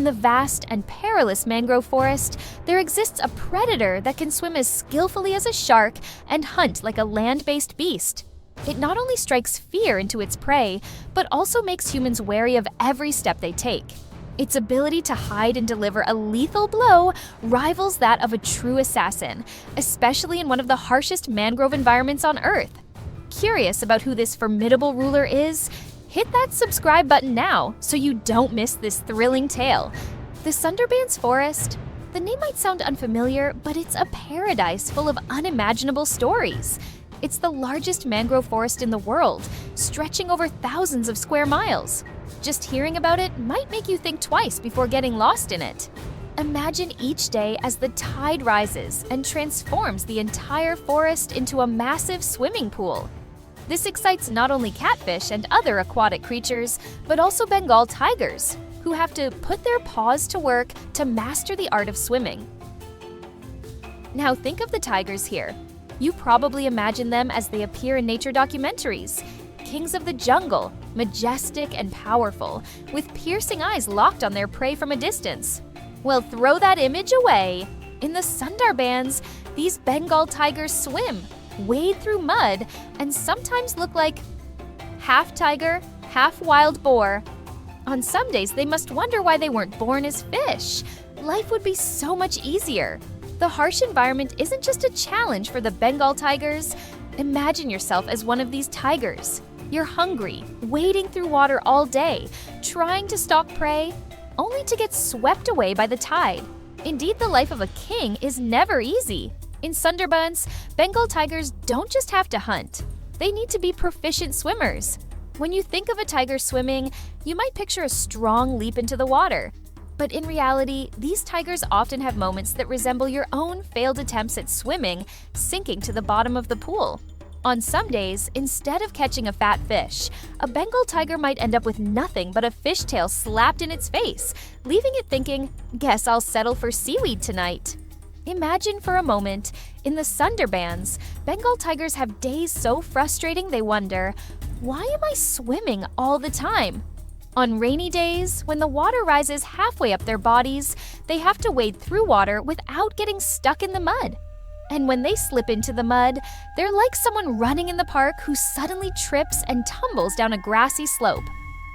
In the vast and perilous mangrove forest, there exists a predator that can swim as skillfully as a shark and hunt like a land-based beast. It not only strikes fear into its prey, but also makes humans wary of every step they take. Its ability to hide and deliver a lethal blow rivals that of a true assassin, especially in one of the harshest mangrove environments on Earth. Curious about who this formidable ruler is? Hit that subscribe button now so you don't miss this thrilling tale. The Sundarbans forest? The name might sound unfamiliar, but it's a paradise full of unimaginable stories. It's the largest mangrove forest in the world, stretching over thousands of square miles. Just hearing about it might make you think twice before getting lost in it. Imagine each day as the tide rises and transforms the entire forest into a massive swimming pool. This excites not only catfish and other aquatic creatures, but also Bengal tigers, who have to put their paws to work to master the art of swimming. Now think of the tigers here. You probably imagine them as they appear in nature documentaries. Kings of the jungle, majestic and powerful, with piercing eyes locked on their prey from a distance. Well, throw that image away. In the Sundarbans, these Bengal tigers swim, wade through mud, and sometimes look like half tiger, half wild boar. On some days, they must wonder why they weren't born as fish. Life would be so much easier. The harsh environment isn't just a challenge for the Bengal tigers. Imagine yourself as one of these tigers. You're hungry, wading through water all day, trying to stalk prey, only to get swept away by the tide. Indeed, the life of a king is never easy. In Sundarbans, Bengal tigers don't just have to hunt. They need to be proficient swimmers. When you think of a tiger swimming, you might picture a strong leap into the water. But in reality, these tigers often have moments that resemble your own failed attempts at swimming, sinking to the bottom of the pool. On some days, instead of catching a fat fish, a Bengal tiger might end up with nothing but a fishtail slapped in its face, leaving it thinking, "Guess I'll settle for seaweed tonight." Imagine for a moment, in the Sundarbans, Bengal tigers have days so frustrating they wonder, why am I swimming all the time? On rainy days, when the water rises halfway up their bodies, they have to wade through water without getting stuck in the mud. And when they slip into the mud, they're like someone running in the park who suddenly trips and tumbles down a grassy slope.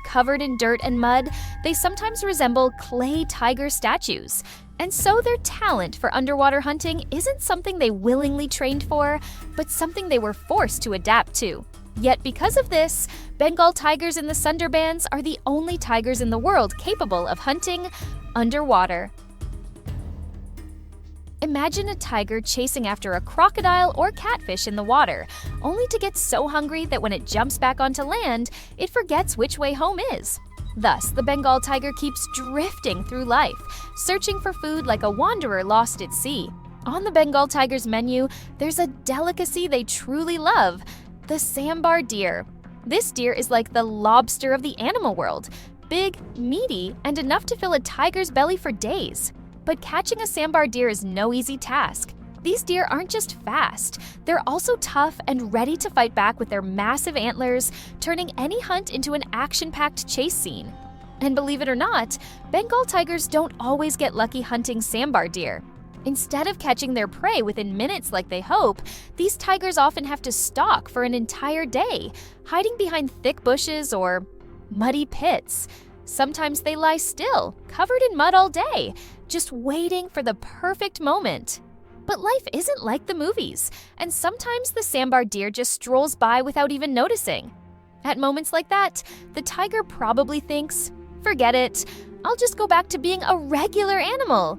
Covered in dirt and mud, they sometimes resemble clay tiger statues. And so their talent for underwater hunting isn't something they willingly trained for, but something they were forced to adapt to. Yet because of this, Bengal tigers in the Sundarbans are the only tigers in the world capable of hunting underwater. Imagine a tiger chasing after a crocodile or catfish in the water, only to get so hungry that when it jumps back onto land, it forgets which way home is. Thus, the Bengal tiger keeps drifting through life, searching for food like a wanderer lost at sea. On the Bengal tiger's menu, there's a delicacy they truly love, the sambar deer. This deer is like the lobster of the animal world, big, meaty, and enough to fill a tiger's belly for days. But catching a sambar deer is no easy task. These deer aren't just fast, they're also tough and ready to fight back with their massive antlers, turning any hunt into an action-packed chase scene. And believe it or not, Bengal tigers don't always get lucky hunting sambar deer. Instead of catching their prey within minutes like they hope, these tigers often have to stalk for an entire day, hiding behind thick bushes or muddy pits. Sometimes they lie still, covered in mud all day, just waiting for the perfect moment. But life isn't like the movies, and sometimes the sambar deer just strolls by without even noticing. At moments like that, the tiger probably thinks, "Forget it, I'll just go back to being a regular animal."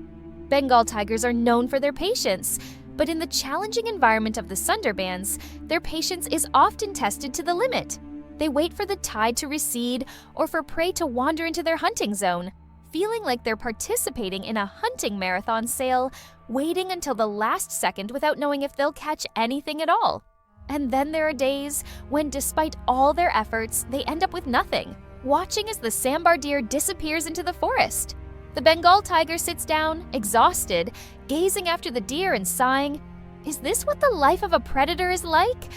Bengal tigers are known for their patience, but in the challenging environment of the Sundarbans, their patience is often tested to the limit. They wait for the tide to recede or for prey to wander into their hunting zone, feeling like they're participating in a hunting marathon sale, waiting until the last second without knowing if they'll catch anything at all. And then there are days when, despite all their efforts, they end up with nothing, watching as the sambar deer disappears into the forest. The Bengal tiger sits down, exhausted, gazing after the deer and sighing, "Is this what the life of a predator is like?"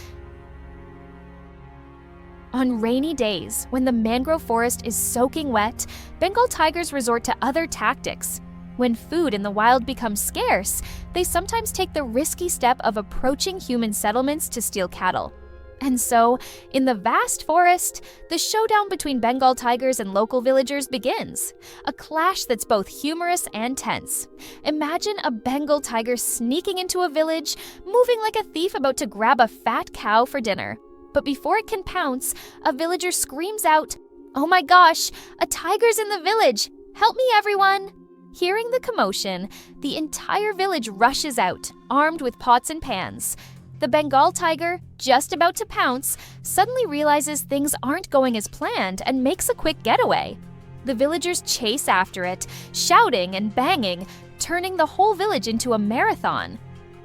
On rainy days, when the mangrove forest is soaking wet, Bengal tigers resort to other tactics. When food in the wild becomes scarce, they sometimes take the risky step of approaching human settlements to steal cattle. And so, in the vast forest, the showdown between Bengal tigers and local villagers begins. A clash that's both humorous and tense. Imagine a Bengal tiger sneaking into a village, moving like a thief about to grab a fat cow for dinner. But before it can pounce, a villager screams out, "Oh my gosh, a tiger's in the village! Help me, everyone!" Hearing the commotion, the entire village rushes out, armed with pots and pans. The Bengal tiger, just about to pounce, suddenly realizes things aren't going as planned and makes a quick getaway. The villagers chase after it, shouting and banging, turning the whole village into a marathon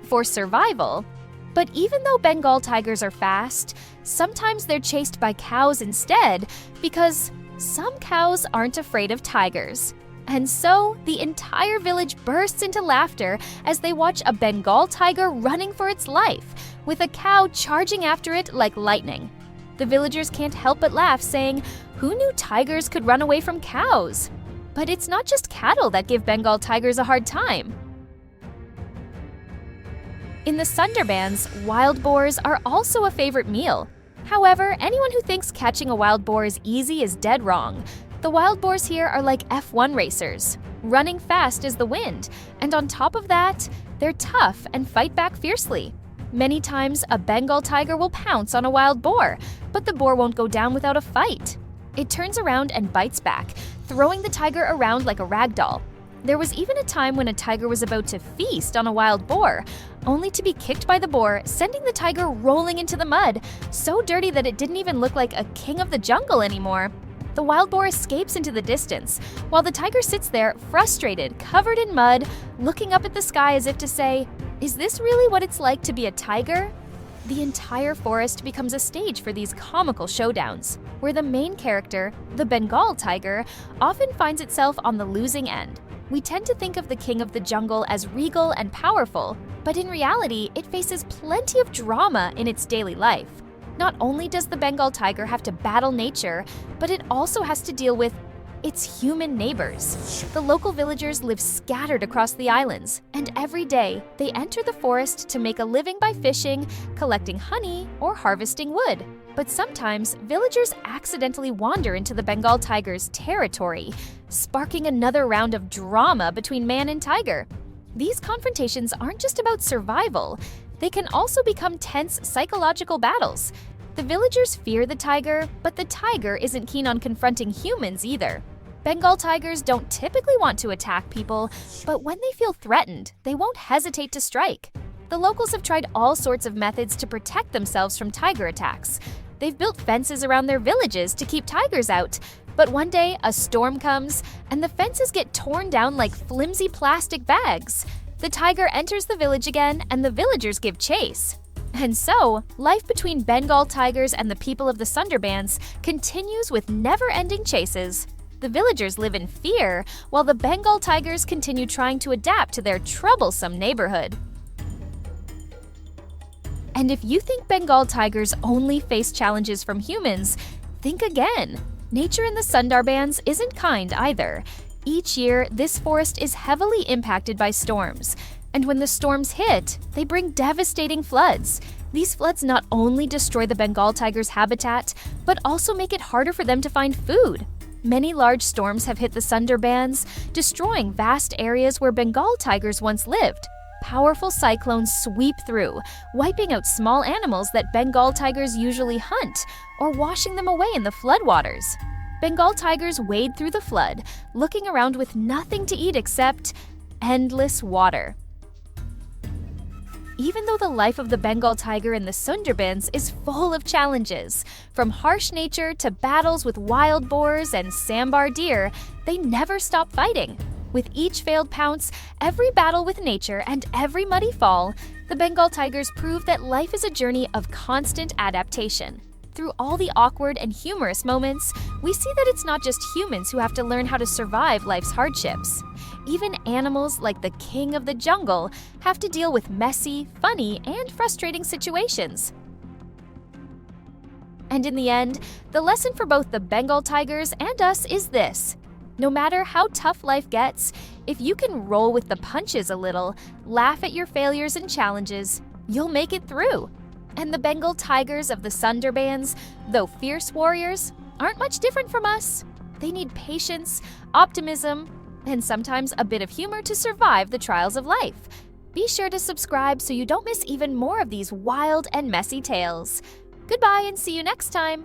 for survival. But even though Bengal tigers are fast, sometimes they're chased by cows instead because some cows aren't afraid of tigers. And so, the entire village bursts into laughter as they watch a Bengal tiger running for its life, with a cow charging after it like lightning. The villagers can't help but laugh, saying, "Who knew tigers could run away from cows?" But it's not just cattle that give Bengal tigers a hard time. In the Sundarbans, wild boars are also a favorite meal. However, anyone who thinks catching a wild boar is easy is dead wrong. The wild boars here are like F1 racers, running fast as the wind, and on top of that, they're tough and fight back fiercely. Many times, a Bengal tiger will pounce on a wild boar, but the boar won't go down without a fight. It turns around and bites back, throwing the tiger around like a rag doll. There was even a time when a tiger was about to feast on a wild boar, only to be kicked by the boar, sending the tiger rolling into the mud, so dirty that it didn't even look like a king of the jungle anymore. The wild boar escapes into the distance, while the tiger sits there, frustrated, covered in mud, looking up at the sky as if to say, "Is this really what it's like to be a tiger?" The entire forest becomes a stage for these comical showdowns, where the main character, the Bengal tiger, often finds itself on the losing end. We tend to think of the king of the jungle as regal and powerful, but in reality, it faces plenty of drama in its daily life. Not only does the Bengal tiger have to battle nature, but it also has to deal with its human neighbors. The local villagers live scattered across the islands, and every day they enter the forest to make a living by fishing, collecting honey, or harvesting wood. But sometimes villagers accidentally wander into the Bengal tiger's territory, sparking another round of drama between man and tiger. These confrontations aren't just about survival. They can also become tense psychological battles. The villagers fear the tiger, but the tiger isn't keen on confronting humans either. Bengal tigers don't typically want to attack people, but when they feel threatened, they won't hesitate to strike. The locals have tried all sorts of methods to protect themselves from tiger attacks. They've built fences around their villages to keep tigers out, but one day a storm comes and the fences get torn down like flimsy plastic bags. The tiger enters the village again, and the villagers give chase. And so, life between Bengal tigers and the people of the Sundarbans continues with never-ending chases. The villagers live in fear, while the Bengal tigers continue trying to adapt to their troublesome neighborhood. And if you think Bengal tigers only face challenges from humans, think again. Nature in the Sundarbans isn't kind either. Each year, this forest is heavily impacted by storms, and when the storms hit, they bring devastating floods. These floods not only destroy the Bengal tiger's habitat, but also make it harder for them to find food. Many large storms have hit the Sundarbans, destroying vast areas where Bengal tigers once lived. Powerful cyclones sweep through, wiping out small animals that Bengal tigers usually hunt, or washing them away in the floodwaters. Bengal tigers wade through the flood, looking around with nothing to eat except endless water. Even though the life of the Bengal tiger in the Sundarbans is full of challenges, from harsh nature to battles with wild boars and sambar deer, they never stop fighting. With each failed pounce, every battle with nature, and every muddy fall, the Bengal tigers prove that life is a journey of constant adaptation. Through all the awkward and humorous moments, we see that it's not just humans who have to learn how to survive life's hardships. Even animals like the king of the jungle have to deal with messy, funny, and frustrating situations. And in the end, the lesson for both the Bengal tigers and us is this: no matter how tough life gets, if you can roll with the punches a little, laugh at your failures and challenges, you'll make it through. And the Bengal tigers of the Sundarbans, though fierce warriors, aren't much different from us. They need patience, optimism, and sometimes a bit of humor to survive the trials of life. Be sure to subscribe so you don't miss even more of these wild and messy tales. Goodbye and see you next time.